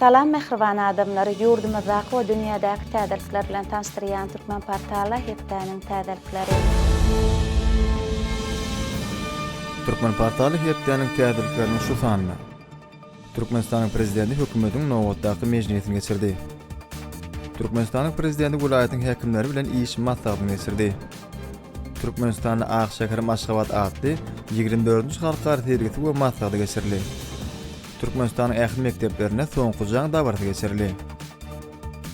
Salam mehriban adamları, yurdumuzdaki ve dünyadaki täzelikler bilen tanıştırýan Türkmen portaly heptäniň täzelikleri. Türkmen portaly heptäniň täzeliklerini şu sanyna. Türkmenistanyň prezidenti hökümetiň nowatdaky mejlisini geçirdi. Türkmenistanyň prezidenti welaýatyň häkimleri bilen iş maslahatyny geçirdi. Türkmenistanyň Agşäherim Aşgabat adly 24-nji halkara tergisi we maslahaty geçirildi. Türkmenistanyň ähli mekdeplerine soňky jaň dabarty geçirildi.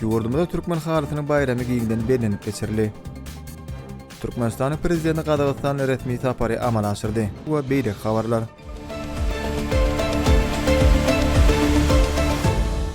Ýurdumyzda türkmen halatynyň bayramy giňden belenip geçirildi. Türkmenistanyň prezidenti Gadagastan resmi sapary amala aşyrdy we beýle habarlar.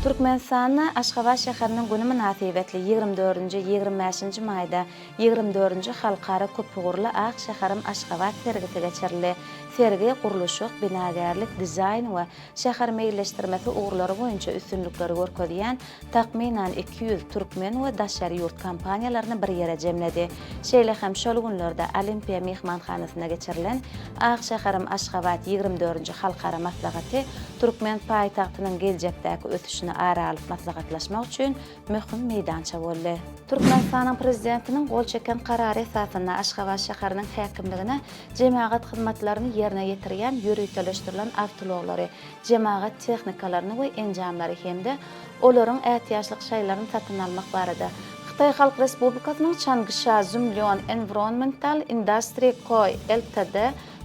Türkmenistanyň Aşgabat şäheriniň güni münasibetli 24-25 maýda 24-nji halkara köpügürli Agşäherim Aşgabat sergisi geçirildi. Sergi guruluşyk, binagerlik, dizayn we şäher meýilleşdirmesi ugrulary boýunça üstünlikleri görkezýän takminan 200 türkmen we daşary ýurt kompaniýalaryny bir ýere jemledi. Şeýle hem şol günlerde Olimpiya mehmanhanasyna geçirilen Agşäherim Aşgabat 24-nji halkara maslahaty türkmen paýtagtynyň geljekdäki ötüşini ara alyp maslahatlaşmak üçin möhüm meýdança boldy. Türkmenistanyň prezidentiniň gol çeken karary esasynda Aşgabat şäheriniň häkimligine jemaat hyzmatlaryny yerine ýetirýän ýürüteleşdirilen awtologary, jemaat tehnikalaryny we enjamlary hemde olaryň ähtiýaçlyk şaýlaryny satyn almak barada Xitay Halk Respublikasynyň Çangşa Zümlyon Environmental Industry Co. Ltd.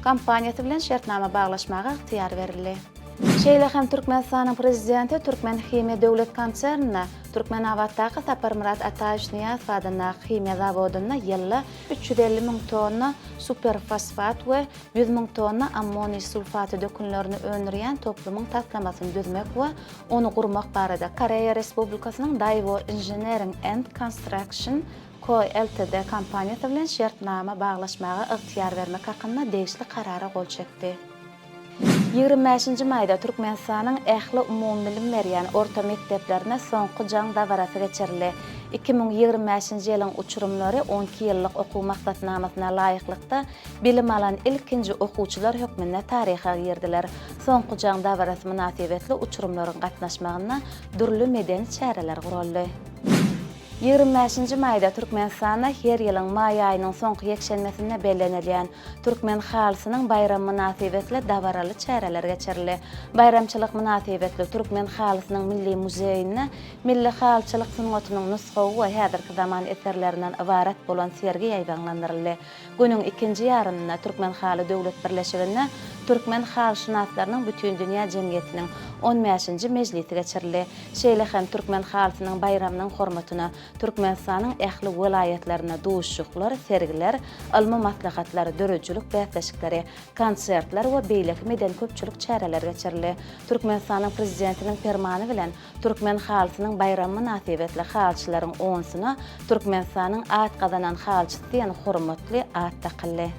kompaniýasy bilen şertnama baglaşmaga ygtyýar berildi. Şeýle hem Türkmenistanyň prezidenti Türkmen Himiýa döwlet konsernine Türkmenawatdaky Saparmurat Ataýew Niýazow adına himiýa zawodyna ýylly 350 000 tonna superfosfat we 100 000 tonna ammoniy sulfaty dökünlerini öndürýän toplumyň taslamasyny düzmek we onu gurmak barada Koreýa Respublikasynyň Daewoo Engineering and Construction Co. Ltd. kompaniýasy bilen şertnama baglaşmaga ygtyýar bermek hakynda degişli karara gol çekdi. 25-nji maýda Türkmenistanyň ähli umumbilim berýän orta mekdeplerine soňky jaň dabarasy geçirildi. 2025-nji ýylyň uçurumlary 12 ýyllyk okuw maksatnamasyna laýyklykda bilim alan ilkinji okuwçylar hökmünde taryha girdiler. Soňky jaň dabarasy münasibetli uçurumlaryň gatnaşmagyna dürli medeni çäreler guruldy. 25-nji maýda Türkmenistanda her ýylyň maý aýynyň soňky ýekşenmesine bellenilýän türkmen halysynyň bayram münasibetli dabaraly çäreler geçirildi. Bayramçylyk münasibetli türkmen halysynyň milli muzeýine milli halçylyk sungatynyň nusgawy we häzirki zaman eserlerinden ibaret bolan sergi ýaýbanlandyryldy. Günüň ikinji ýarynyna Türkmen haly döwlet birleşigine Türkmen halşynaslarynyň bütün dünýä jemgyýetiniň 15-nji mejlisi geçirildi. Şeýle hem Türkmen halysynyň bayramynyň hormatyna Türkmenistanyň ähli welaýatlaryna duşuşyklar, sergiler, alma maslahatlary, dörejçilik bäsleşikleri, konsertler we beýleki meden köpçülik çäreler geçirildi. Türkmenistanyň prezidentiniň fermany bilen Türkmen halysynyň bayram münasibetli halçylaryň oňsyna Türkmenistanyň at gazanan halçysy ýa-ni hormatly at takyldy.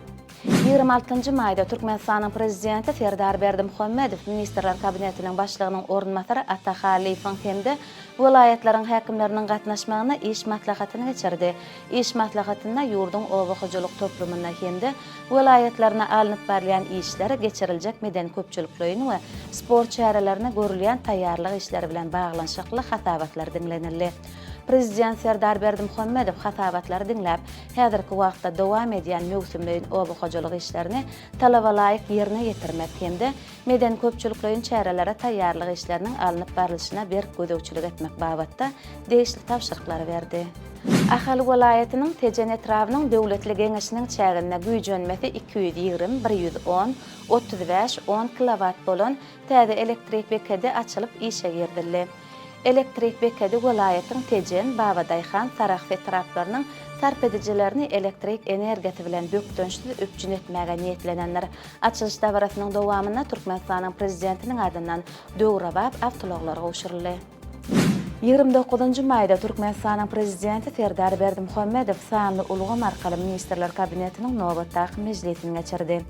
26-njy maýda Türkmenistanyň prezidenti Serdar Berdimuhammedow ministrler kabinetiniň başlygynyň ornmasary Ata Halifoň hemde welaýatlaryň häkimleriniň gatnaşmagyna iş maslahatyny geçirdi. İş maslahatynda ýurdun owakyjylyk toplumyna hemde welaýatlaryna alynyp berilýän işleri geçiriljek meden köpçüliklerini we sport çärelerine görülýän taýýarlyk işleri bilen baglanşykly hasabatlar dinlenildi. Prezident Serdar Berdimuhammedow hasabatlary dinläp, häzirki wagtda dowam edýän mewsümlerin owakyjylyk işlerini talaba laýyk ýerine ýetirmek hemde meden köpçüliklerin çärelere taýýarlyk işleriniň alynyp berilisine berk gödöwçilik etmek babatda degişli tapşyryklary berdi. Ahali welaýatynyň Tejen etrawynyň döwletli geňeşiniň çägine güýjenmesi 220, 110, 35, 10 kilowat bolan täze elektrik bekedi açylyp işe girdildi. Elektrik bekedi welaýatyň Tejen, Babadaýhan, Saraxsy etraplarynyň sarp edijilerini elektrik energiýasy bilen bökdönçli öpjün etmäge niýetlenenler açylyş dabarasynyň dowamyna Türkmenistanyň prezidentiniň adyndan döwrabap awtologlar goşuruldy. 29-njy maýda Türkmenistanyň prezidenti Serdar Berdimuhammedow sanly ulgam arkaly ministrler kabinetiniň nowatdaky mejlisini geçirdi.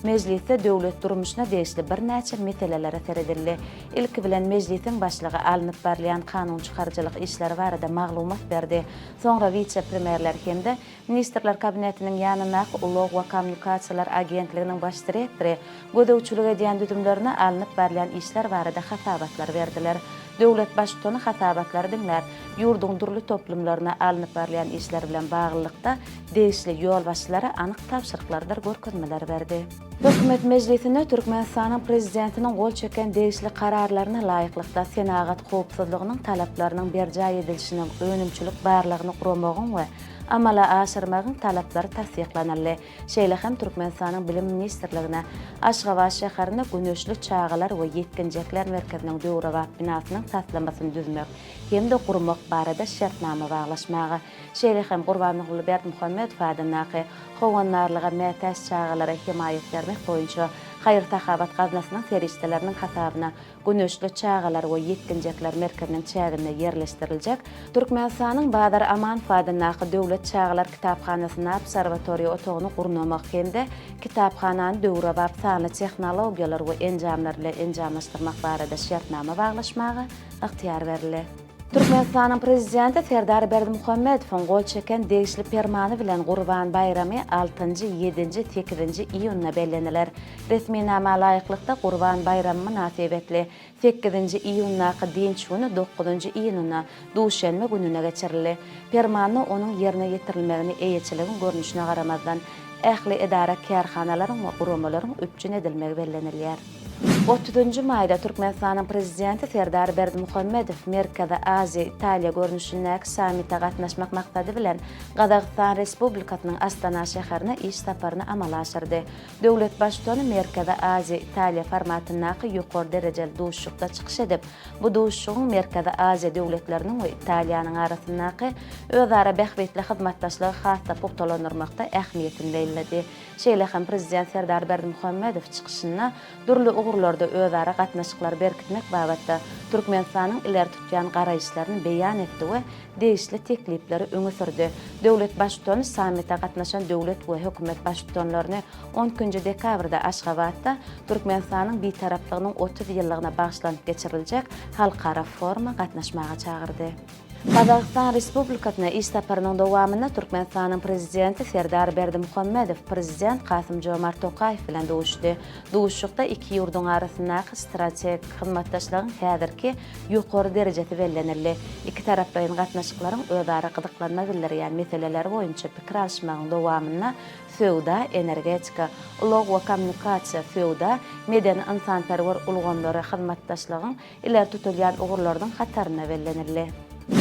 Mejlisde döwlet durmuşyna degişli bir näçe meseleler seredildi. İlki bilen mejlisiň başlygy alynyp berilýän kanun çykarjylyk işleri barada maglumat berdi. Soňra vice-premierler hemde ministrler kabinetiniň ýanynaky ulug we kommunikasiýalar agentliginiň baş direktory gödöwçilik edýän düdümlerine alynyp berilýän işler barada hasabatlar berdiler. Döwlet başçysyny hasabatlary diňlär, ýurduň durly toplumlaryna alınıp barýan işler bilen baglykda degişli ýol başçylary anyk tapşyryklarlar görkezmeler berdi. Hökümet meclisinde Türkmenistanyň prezidentiniň gol çeken degişli kararlaryna laýyklykda Senagat howpsuzlygynyň talaplarynyň berjä edilişiniň önümçilik barlygyny guramagyň we amala aşyrmagyň talaplary tasdiklanýarly. Şeýle hem Türkmenistanyň bilim ministrligine Aşgabat şäherine güneşli çağalar we yetkinjekler merkeziniň döwrewat binasynyň taslamasyny düzmek hem de gurmak barada şertnama baglaşmagy. Şeýle hem Gurbanly Berdimuhammedow adanyňky howanlarlyga mätäş çağalara himayet bermek boýunça Hayır Tahabat gaznasynyň serişdeleriniň hasabyna güneşli çağalar we yetkinjekler merkeziniň çägine yerleşdiriljek. Türkmenistanyň Badar Amanov adanyňky döwlet çağalar kitapxanasyna observatoriýa otagyny gurnamak hemde kitapxanany döwrewap sanly tehnologiýalar we enjamlar bilen enjamlaşdyrmak barada şertnama baglaşmagy yktyýar berildi. Türkmenistanyň prezidenti Serdar Berdimuhammedow gol çeken degişli permany bilen Gurban bayramy 6-njy, 7-nji, 8-nji iýunna belleneler. Resmi nama laýyklykda Gurban bayramy münasibetli 8-nji iýunnaky dinç güni 9-njy iýunyna duşanma gününe geçirildi. Permany onuň ýerine ýetirilmegini eýetçiligin görnüşine garamazdan ähli edara kärhanalaryň we guramalaryň öpçün edilmegi bellenilýär. 30 mayda Türkmenistanyň prezidenti Serdar Berdimuhammedow Merkezi Aziýa Italiýa görnüşindäki sammitde gatnaşmak maksady bilen Gazagystan Respublikasynyň Astana şäherine iş saparyny amala aşyrdy. Döwlet başçysyny Merkezi Aziýa Italiýa formatyndaky ýokary derejeli duşşukda çykyş edip, bu duşşugyň Merkezi Aziýa döwletleriniň we Italiýanyň arasyndaky özara bähbetli hyzmatdaşlygy hasda puktalandyrmakda ähmiýetini beýledi. Şeýle hem prezident Serdar Berdimuhammedow çykyşyna durly ugurlarda özara gatnaşyklar berkitmek babatda Türkmenistanyň ileri tutýan garaýşlaryny beýan etdi we degişli teklipleri öňe sürdi. Döwlet başçysyny sammitde gatnaşan döwlet we hökümet başçylaryny 10-njy dekabrda Aşgabatda Türkmenistanyň bitaraplygynyň 30 ýyllygyna bagşlanyp geçiriljek halkara foruma gatnaşmaga çagyrdy. Gazagystan Respublikasyna iş saparynyň dowamynda Türkmenistanyň prezidenti Serdar Berdimuhammedow prezident Kasym-Jomart Tokaýew bilen duşdy. Duşşukda iki ýurduň arasyndaky strategik hyzmatdaşlygyň häzirki ýokary derejesi bellenildi. İki tarapdaýyň gatnaşyklaryň özara gyzyklanma bildirýän meseleler boýunça pikir alşmagyň dowamynda sowda, energetika, ulug we kommunikasiýa, sowda, medeni insanperwer ulgamlary hyzmatdaşlygyň ileri tutulýan ugurlardyň hataryna bellenildi.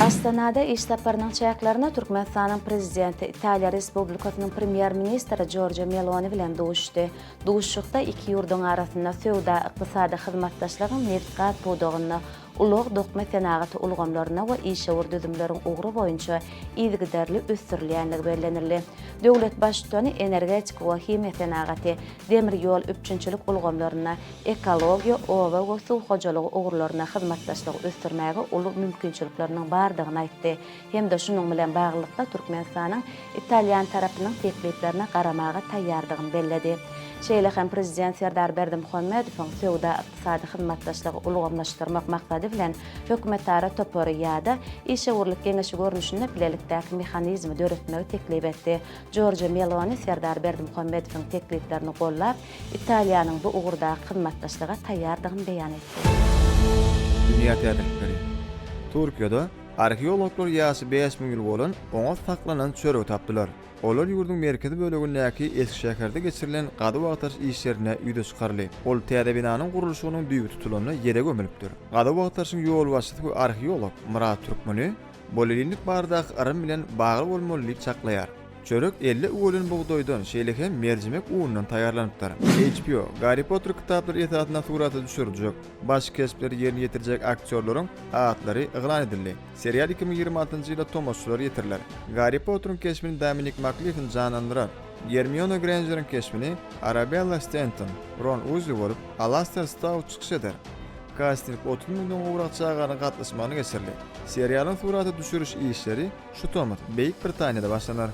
Astanada iş saparynyň çäklaryna Türkmenistanyň prezidenti Italiýa Respublikasynyň premier ministri Giorgia Meloni bilen duşdy. Duşşukda iki ýurduň arasynda sowda, ykdysady hyzmatdaşlygyň neft podogyna ulug dokma senagaty ulgamlaryna we işe düzümleriň ugry boýunça ýygydarly ösdürilýänligi bellenildi. Döwlet başçysyny energetika we himiýa senagaty, demir ýol öpçünçilik ulgamlaryna, ekologiýa, owa we suw hojalygy ugurlaryna hyzmatdaşlygy ösdürmäge uly mümkinçilikleriniň bardygyny aýtdy. Hem de şunuň bilen baglykda Türkmenistanyň Italiýan tarapynyň tekliplerine garamaga taýýardygyny belledi. Şeýle hem prezident Serdar Berdimuhammedow sowda ykdysady hyzmatdaşlygy ulgamlaşdyrmak maksady bilen hökümetara toporyýada işe urlyk geňeşi görnüşinde bilelikdäki mexanizmi döretmegi teklip etdi. Giorgia Meloni Serdar Berdimuhammedowyň tekliplerini gollap, Italiýanyň bu ugurdaky hyzmatdaşlyga taýýardygyny beýan etdi. Dünýä täzelikleri. Türkiýede arheologlar ýaşy 5000 ýyl bolan oňa saklanan çörek tapdylar. Olar ýurduň merkezi bölegindäki eski şäherde geçirilen gady wagtaş işlerine ýüde çykarly. Ol täze binanyň gurulşynyň düýgü tutulanyny ýere gömülipdir. Gady wagtaşyň ýol başçysy arheolog Murat Türkmeni bolelinlik bardaky arym bilen bagly bolmaly çaklaýar. Çörek 50 uwulun buğdoýdan, şeýle hem merjimek uwundan taýýarlanypdyr. HBO Harry Potter kitaplary esatyna suraty düşüriljek. Baş kesipleri ýerine ýetirjek aktyorlaryň atlary eglan edildi. Serial 2026-njy ýylda tomoşçular ýetirler. Harry Potter'ın keşfini Dominic McLean canlandyrar. Hermione Granger'ın keşfini Arabella Stanton, Ron Weasley bolup Alastair Stout çykyş eder. Casting 30 milyon uwrak çağaryn gatnaşmagyny geçirildi. Serialın suraty düşürüş işleri şu tomat Beýik Britaniýada başlanar.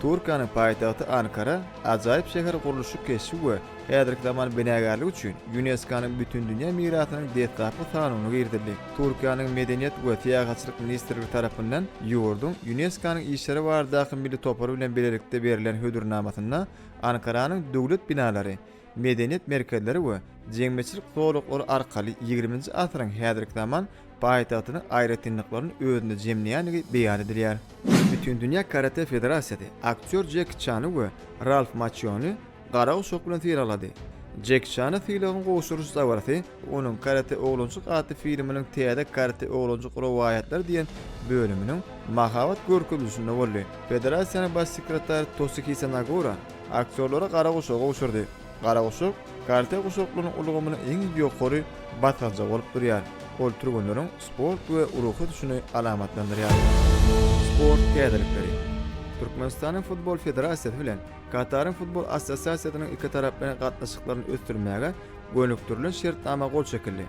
Türkiýanyň paýtagty Ankara ajaýyp şäher gurulşy kesip we häzirki zaman benagarlyk üçin UNESCO-nyň bütün dünýä mirasynyň detaply sanawyny girdirdi. Türkiýanyň medeniýet we täýatçylyk ministrligi tarapyndan ýurdun UNESCO-nyň işleri bardaky milli topary bilen birlikde berilen hödürnamasynda Ankaranyň döwlet binalary, medeniýet merkezleri we jeňmeçilik gowluklary arkaly 20-nji asyryň häzirki zaman paýtagynyň aýratynlyklaryny özünde jemleýänligi beýan edilýär. Bütün Dünya Karate Federasyasy aktyor Jackie Chan we Ralph Macchio'nu gara uşak bilen tiralady. Jackie Chan'ı fiilagyn goşuruş zawarty, onuň Karate Oglançyk adly filminiň täze Karate Oglançyk rowaýatlar diýen bölüminiň mahabat görkezilişinde boldy. Federasiýanyň baş sekretary Toshiki Sanagura aktyorlara gara uşak goşurdy. Gara uşak Karate uşaklarynyň ulgamynyň eň ýokary batarja bolup durýar. Ol türgünleriň sport we uruhy düşüni alamatlandyrýar. Sport käderlikleri. Türkmenistanyň Futbol Federasiýasy bilen Kataryň Futbol Assosiasiýasynyň iki taraplaryň gatnaşyklaryny ösdürmäge gönükdirilen şertnama gol çekildi.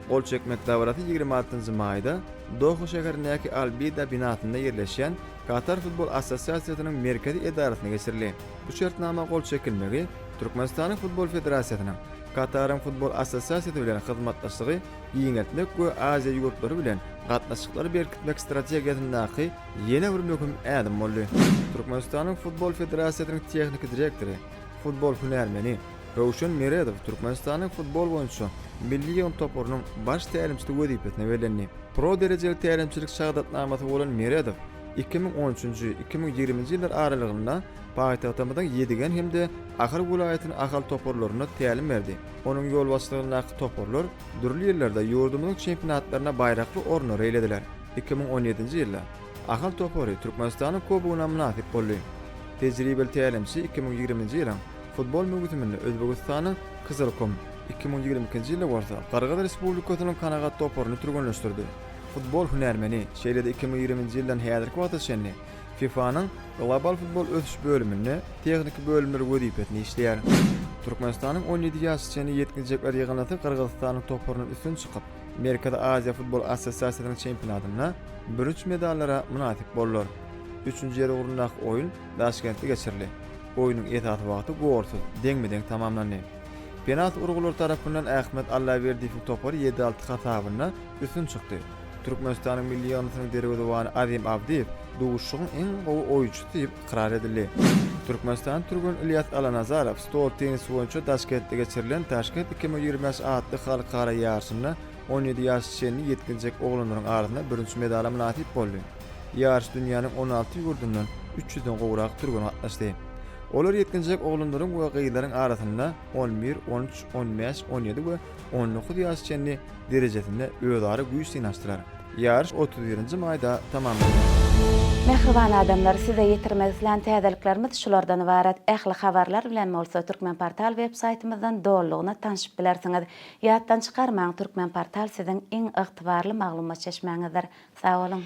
Gol çekmek dawraty 26-njy maýda Doha şäherindäki Al-Bida binasynda ýerleşen Katar Futbol Assosiasiýasynyň merkezi edarasyna geçirildi. Bu şertnama gol çekilmegi Türkmenistanyň Futbol Federasiýasynyň Kataryň Futbol Assosiasiýasy bilen hyzmatdaşlygy ýeňeltmek we Aziýa ýurtlary bilen gatnaşyklary berkitmek strategiýasyndaky ýene bir möhüm ädim boldy. Türkmenistanyň Futbol Federasiýasynyň tehnik direktori, futbol hünärmeni Rowşan Meredov Türkmenistanyň futbol boýunça milli toporunyň baş tälimçisi wezipetine berildi. Pro derejeli tälimçilik şahadatnamasy bolan Meredov 2013-2020 ýyllar aralygynda paýtagtymyň ýedigen hemde ahar welaýatynyň ahal toporlaryna tälim berdi. Onuň ýol başlygyndaky toporlar dürli ýerlerde ýurdumyň çempionatlaryna baýrakly ornar eýlediler. 2017-nji ýylda ahal topory Türkmenistanyň kobugyna munasip boldy. Tejribeli tälimçi 2020-nji ýylyň futbol mögütüminde Özbegistanyň Kızılkum 2022-nji ýylda bolsa Gargaç Respublikasynyň Kanagat toporuny türgünleşdirdi. Futbol hünärmeni şeýlede 2020-nji ýyldan häzirki wagtçany FIFA'nyň global futbol ötüş bölüminde tehnik bölümleri wezipetini işleýär. Türkmenistanyň 17 ýaşçyny ýetkinjekler ýygynaty Kırgızstanyň toporunyň üstün çykyp Amerikada Aziýa Futbol Assosiasiýasynyň çempionatyna 1 medallara munasip bollar. 3-nji ýere urundak oýun Daşkentde geçirildi. Oýunyň etaty wagty gorsuz deňmeden tamamlandy. Penalty urgular tarapyndan Ahmet Allaverdiýewiň topary 7-6 hatabyna üstün çykdy. Türkmenistanyň milli ýagtynyň derewedewany Azim Abdiýew duşugyň eň gowy oýunçy diýip iqrar edildi. Türkmenistan türgün İlyas Alanazarov stol tenis boýunça Daşkentde geçirilen Taşkent 2025 adly halkara ýarşyna 17 ýaşçyny ýetkinjek oglanlaryň arasynda 1-nji medala munasip boldy. Ýarş dünýäniň 16 ýurdundan 300-den gowrak türgün gatnaşdy. Olar ýetkinjek oglanlaryň we gyýlaryň arasynda 11, 13, 15, 17 we 19 ýaşçyny derejesinde öýdary güýç synaşdylar. Ýarş 31-nji maýda tamamlandy. Mehriban adamlar, size yetirmezlen täzeliklerimiz şulardan ibaret. Ähli habarlar bilen bolsa Türkmen Portal websaytymyzdan dolugyna tanışyp bilersiňiz. Ýatdan çykarmaň, Türkmen Portal siziň iň ygtybarly maglumat çeşmeňizdir. Sag bolun.